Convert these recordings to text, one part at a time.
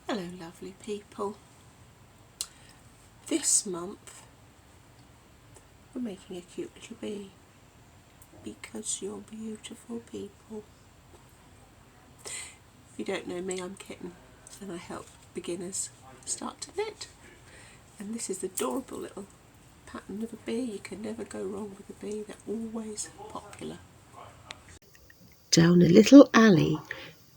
Hello lovely people. This month we're making a cute little bee because you're beautiful people. If you don't know me, I'm Kitten and I help beginners start to knit, and this is the adorable little pattern of a bee. You can never go wrong with a bee, they're always popular. Down a little alley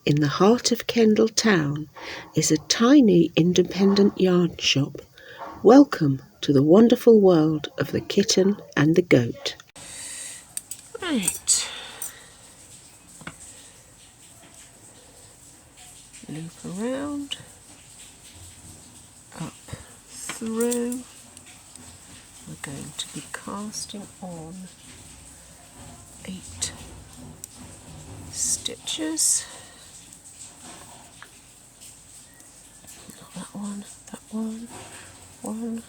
in the heart of Kendal town is a tiny independent yarn shop. Welcome to the wonderful world of the kitten and the goat. Right, loop around, up through. We're going to be casting on 8 stitches. Not that one, that one. 1,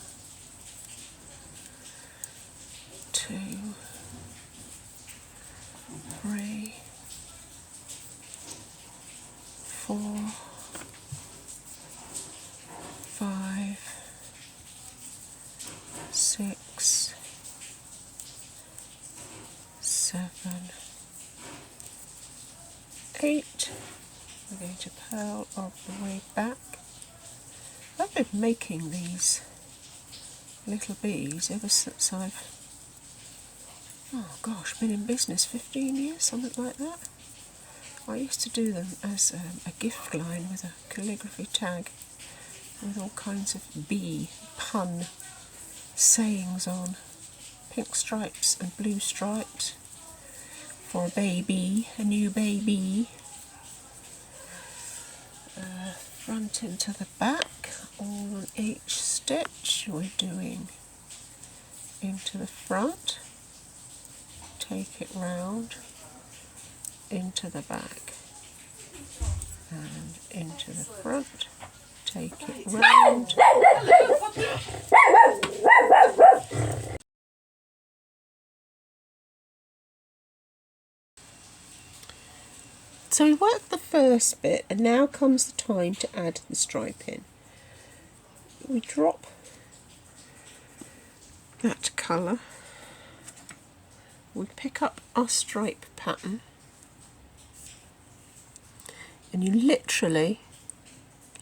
2, 3, 4, 5, 6, 7, 8. We're going to purl all the way back. I've been making these little bees ever since I've, been in business 15 years, something like that. I used to do them as a gift line with a calligraphy tag with all kinds of bee pun sayings on, pink stripes and blue stripes for a baby, a new baby. Front into the back, all on each stitch. We're doing into the front, take it round, into the back, and into the front, take it round. So we worked the first bit, and now comes the time to add the striping. We drop that colour, we pick up our stripe pattern, and you literally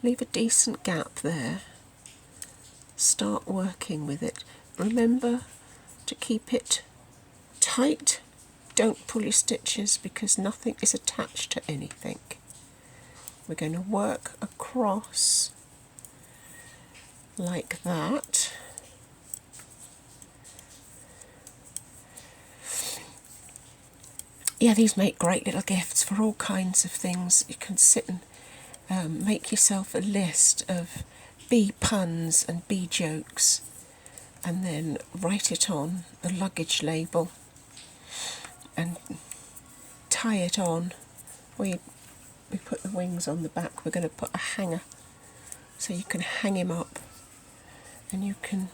leave a decent gap there, start working with it. Remember to keep it tight, don't pull your stitches because nothing is attached to anything. We're going to work across like that. Yeah, these make great little gifts for all kinds of things. You can sit and make yourself a list of bee puns and bee jokes and then write it on the luggage label and tie it on. We put the wings on the back. We're going to put a hanger so you can hang him up, and you can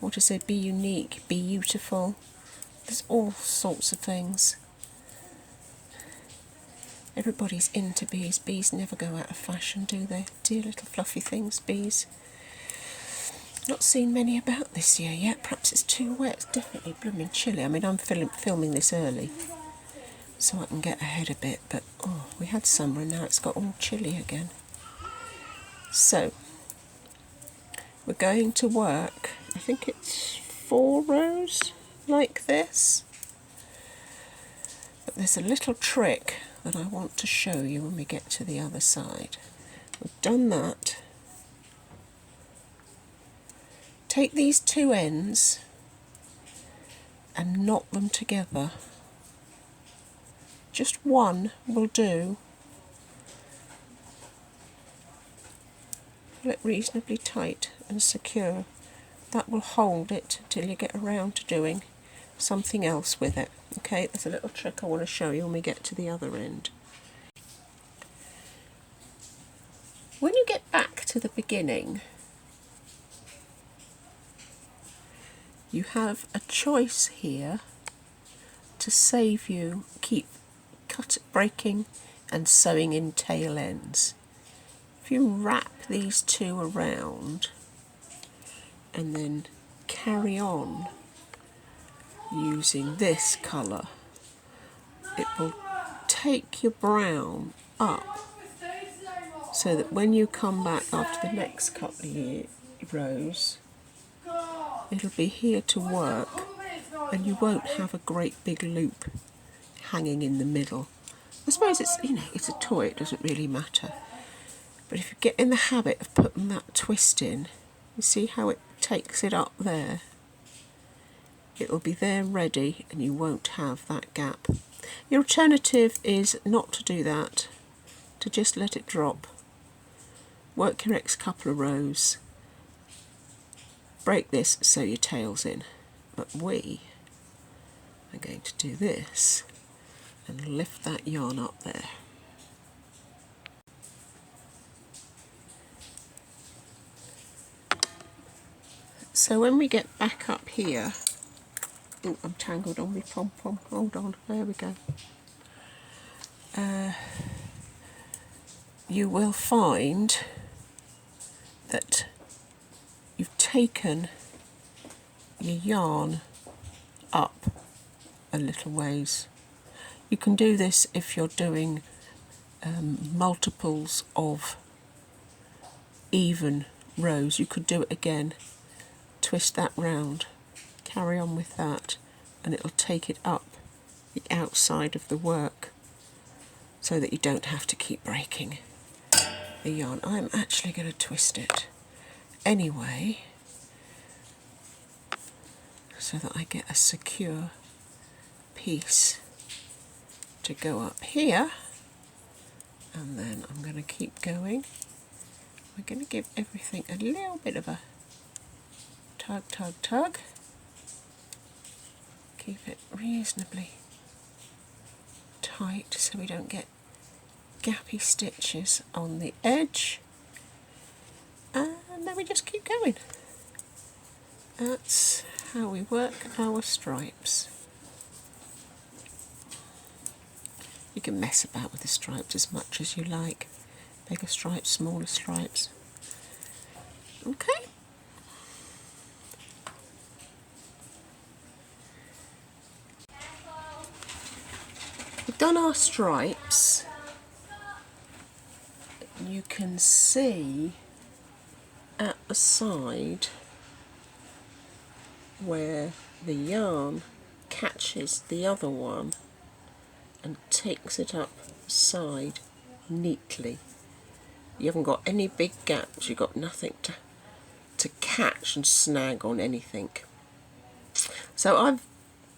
what is it, be unique, be beautiful. There's all sorts of things. Everybody's into bees. Bees never go out of fashion, do they? Dear little fluffy things, bees. Not seen many about this year yet. Perhaps it's too wet. It's definitely blooming chilly. I mean, I'm filming this early so I can get ahead a bit, but we had summer and now it's got all chilly again. So we're going to work, I think it's 4 rows like this, but there's a little trick that I want to show you when we get to the other side. We've done that. Take these 2 ends and knot them together. Just one will do. Pull it reasonably tight and secure. That will hold it till you get around to doing something else with it. Okay, there's a little trick I want to show you when we get to the other end. When you get back to the beginning, you have a choice here to save you keep breaking and sewing in tail ends. If you wrap these two around and then carry on using this colour, it will take your brown up so that when you come back after the next couple of rows, it'll be here to work and you won't have a great big loop hanging in the middle. I suppose it's, you know, it's a toy, it doesn't really matter. But if you get in the habit of putting that twist in, you see how it takes it up there? It'll be there ready and you won't have that gap. Your alternative is not to do that, to just let it drop. Work your next couple of rows, break this so your tail's in. But we are going to do this and lift that yarn up there. So when we get back up here, oh, I'm tangled on my pom-pom, hold on, there we go. You will find that you've taken your yarn up a little ways. You can do this if you're doing multiples of even rows. You could do it again, twist that round, carry on with that, and it'll take it up the outside of the work so that you don't have to keep breaking the yarn. I'm actually going to twist it anyway so that I get a secure piece to go up here, and then I'm going to keep going. We're going to give everything a little bit of a tug, tug, tug. Keep it reasonably tight so we don't get gappy stitches on the edge, and then we just keep going. That's how we work our stripes. You can mess about with the stripes as much as you like, bigger stripes, smaller stripes. Okay. We've done our stripes. You can see at the side where the yarn catches the other one and takes it up the side neatly. You haven't got any big gaps, you've got nothing to catch and snag on anything. So I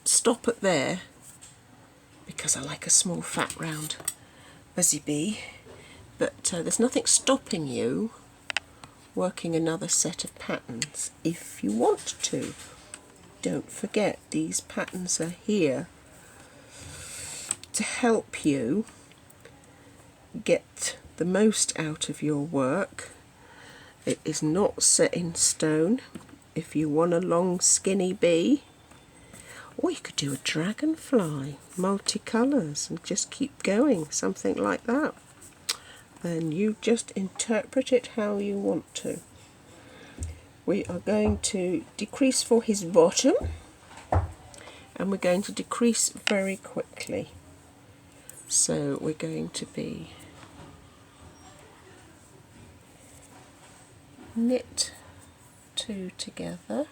stop it there because I like a small fat round fuzzy bee, but there's nothing stopping you working another set of patterns if you want to. Don't forget, these patterns are here to help you get the most out of your work. It is not set in stone. If you want a long skinny bee, or you could do a dragonfly, multicolours, and just keep going, something like that. Then you just interpret it how you want to. We are going to decrease for his bottom, and we're going to decrease very quickly. So we're going to be knit two together,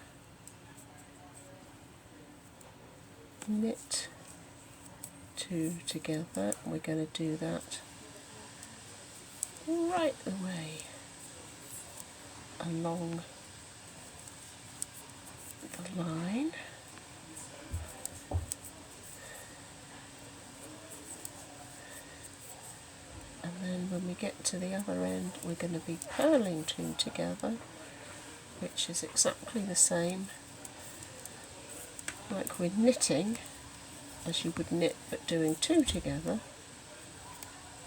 knit two together. We're going to do that right the way along the line. And then when we get to the other end, we're going to be purling two together, which is exactly the same like we're knitting, as you would knit but doing two together.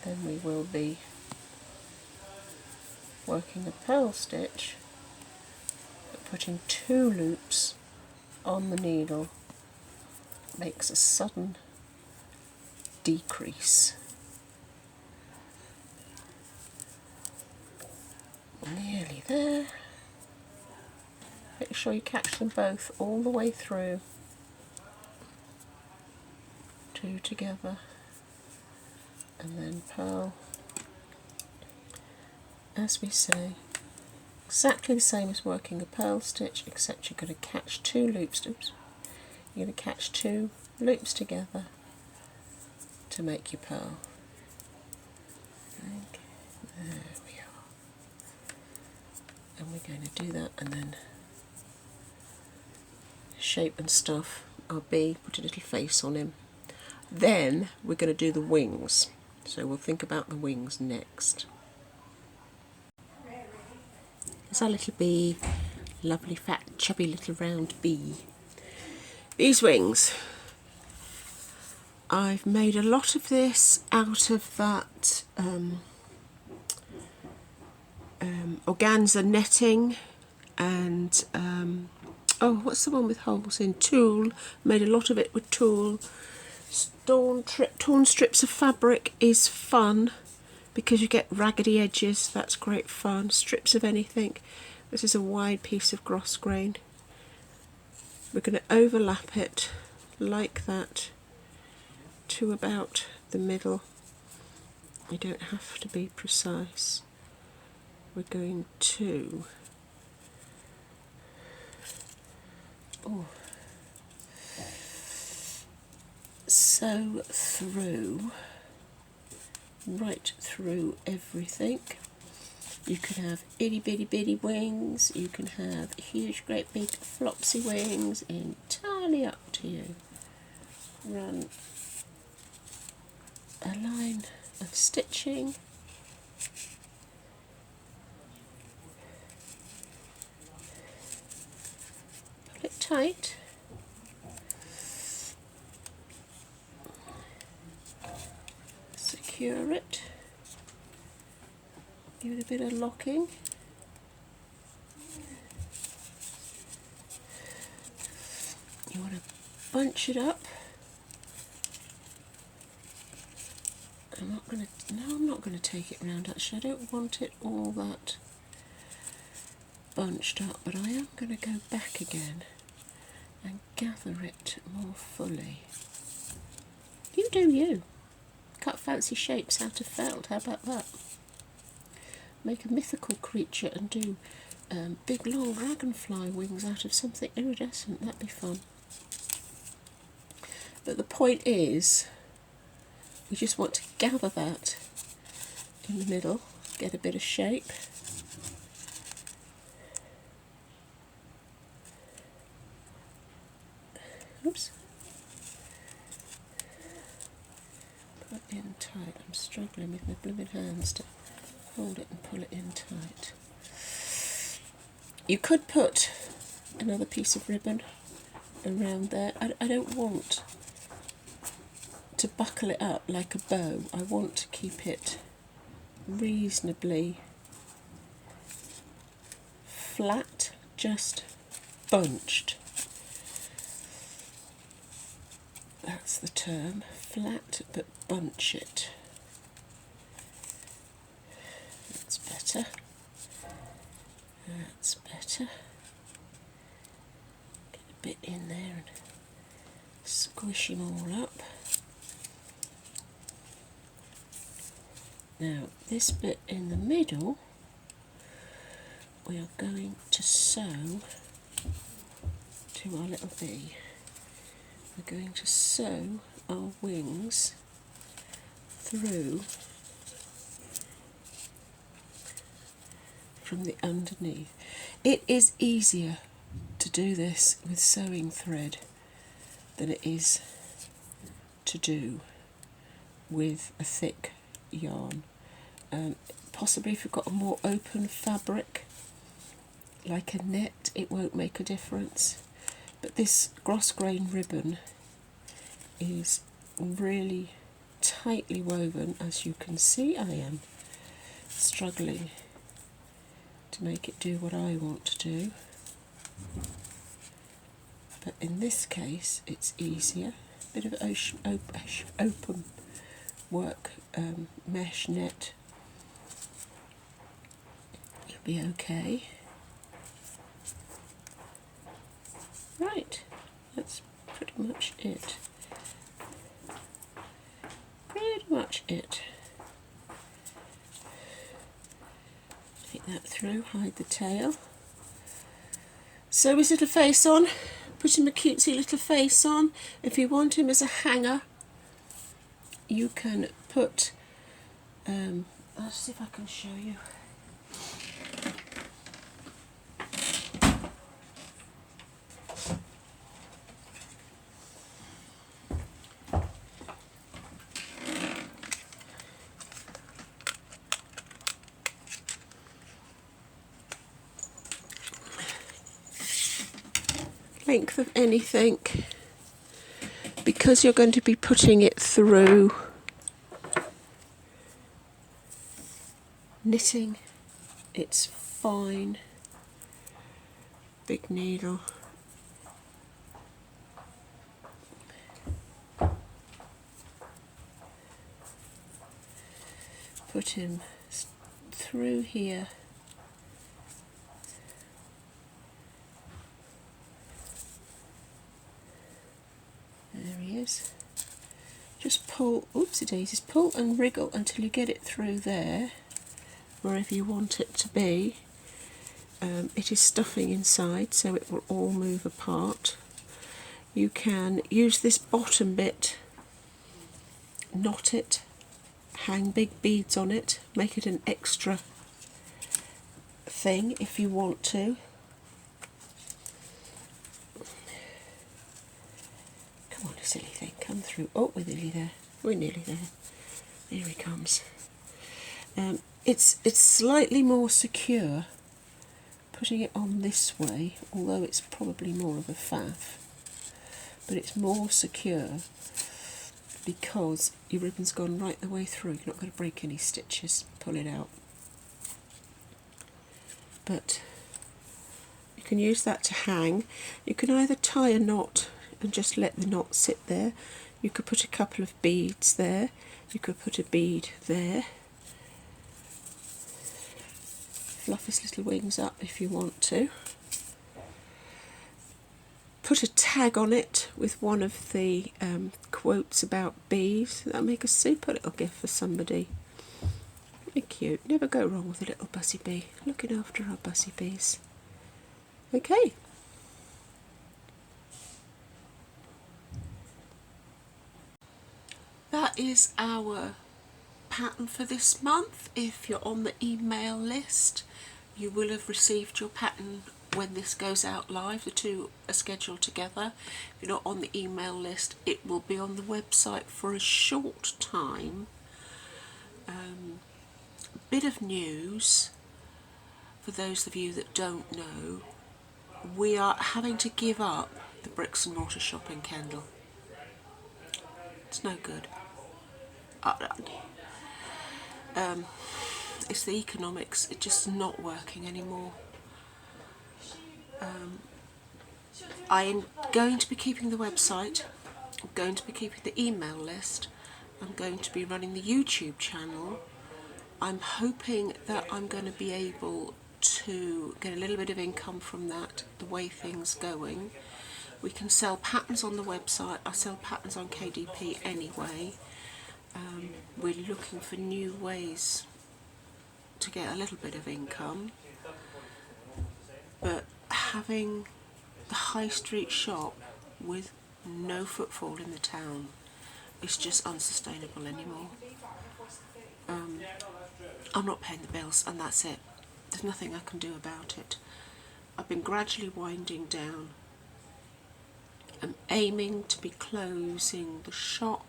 Then we will be working a purl stitch but putting two loops on the needle. Makes a sudden decrease. Nearly there. Make sure you catch them both all the way through. 2 together, and then purl. As we say, exactly the same as working a purl stitch, except you're going to catch 2 loops. Oops. You're going to catch 2 loops together to make your purl. Okay, there we are. And we're going to do that, and then shape and stuff our bee, put a little face on him. Then we're going to do the wings, so we'll think about the wings next. There's our little bee, lovely fat chubby little round bee. These wings, I've made a lot of this out of that organza netting, and oh, what's the one with holes in? Tulle. Made a lot of it with tulle. Torn strips of fabric is fun because you get raggedy edges. That's great fun. Strips of anything. This is a wide piece of gross grain. We're going to overlap it like that to about the middle. You don't have to be precise. We're going to sew through, right through everything. You can have itty bitty wings, you can have huge great big flopsy wings, entirely up to you. Run a line of stitching. Pull it tight. Secure it. Give it a bit of locking. You want to bunch it up. I'm not going to take it round actually. I don't want it all that bunched up, but I am going to go back again and gather it more fully. You do you. Cut fancy shapes out of felt, how about that? Make a mythical creature and do big long dragonfly wings out of something iridescent, that'd be fun. But the point is, we just want to gather that in the middle, get a bit of shape. Oops. Put it in tight. I'm struggling with my blooming hands to hold it and pull it in tight. You could put another piece of ribbon around there. I don't want to buckle it up like a bow. I want to keep it reasonably flat, just bunched. That's the term, flat but bunch it. That's better. That's better. Get a bit in there and squish them all up. Now, this bit in the middle, we are going to sew to our little bee. We're going to sew our wings through from the underneath. It is easier to do this with sewing thread than it is to do with a thick yarn. Possibly if you've got a more open fabric like a net, it won't make a difference, but this gross grain ribbon is really tightly woven. As you can see, I am struggling to make it do what I want to do, but in this case it's easier. A bit of open work, mesh net. be okay. Right, that's pretty much it. Pretty much it. Take that through, hide the tail. Sew his little face on, put him a cutesy little face on. If you want him as a hanger, you can put, I'll see if I can show you. Length of anything, because you're going to be putting it through knitting, it's fine. Big needle. Put him through here. There he is. Just pull, oopsie daisies, pull and wriggle until you get it through there, wherever you want it to be. It is stuffing inside, so it will all move apart. You can use this bottom bit, knot it, hang big beads on it, make it an extra thing if you want to. Come on, you silly thing, come through. Oh, we're nearly there. We're nearly there. There he comes. It's slightly more secure putting it on this way, although it's probably more of a faff. But it's more secure because your ribbon's gone right the way through. You're not going to break any stitches. Pull it out. But you can use that to hang. You can either tie a knot and just let the knot sit there. You could put a couple of beads there. You could put a bead there. Fluff his little wings up if you want to. Put a tag on it with one of the quotes about bees. That'll make a super little gift for somebody. Very cute. Never go wrong with a little bussy bee. Looking after our bussy bees. Okay. That is our pattern for this month. If you're on the email list, you will have received your pattern when this goes out live. The two are scheduled together. If you're not on the email list, it will be on the website for a short time. Bit of news for those of you that don't know: we are having to give up the bricks and mortar shop in Kendal. It's no good. It's the economics. It's just not working anymore. I'm going to be keeping the website. I'm going to be keeping the email list. I'm going to be running the YouTube channel. I'm hoping that I'm going to be able to get a little bit of income from that, the way things going. We can sell patterns on the website. I sell patterns on KDP anyway. We're looking for new ways to get a little bit of income, but having the high street shop with no footfall in the town is just unsustainable anymore. I'm not paying the bills, and that's it. There's nothing I can do about it. I've been gradually winding down. I'm aiming to be closing the shop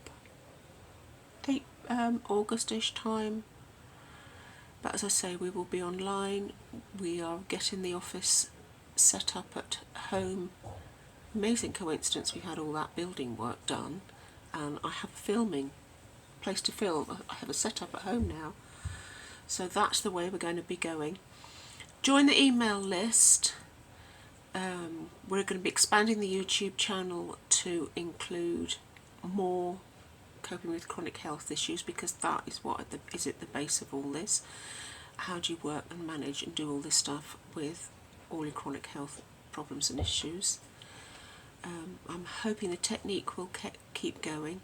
August-ish time, but as I say, we will be online. We are getting the office set up at home. Amazing coincidence, we had all that building work done, and I have a filming place to film. I have a setup at home now, so that's the way we're going to be going. Join the email list. We're going to be expanding the YouTube channel to include more coping with chronic health issues, because that is what is at the base of all this. how do you work and manage and do all this stuff with all your chronic health problems and issues. I'm hoping the technique will keep going.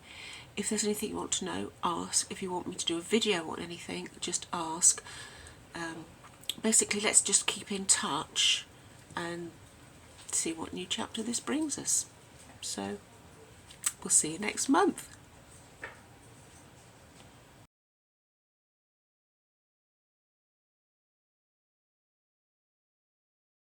If there's anything you want to know, ask. If you want me to do a video on anything, just ask. Basically, let's just keep in touch and see what new chapter this brings us. So, we'll see you next month.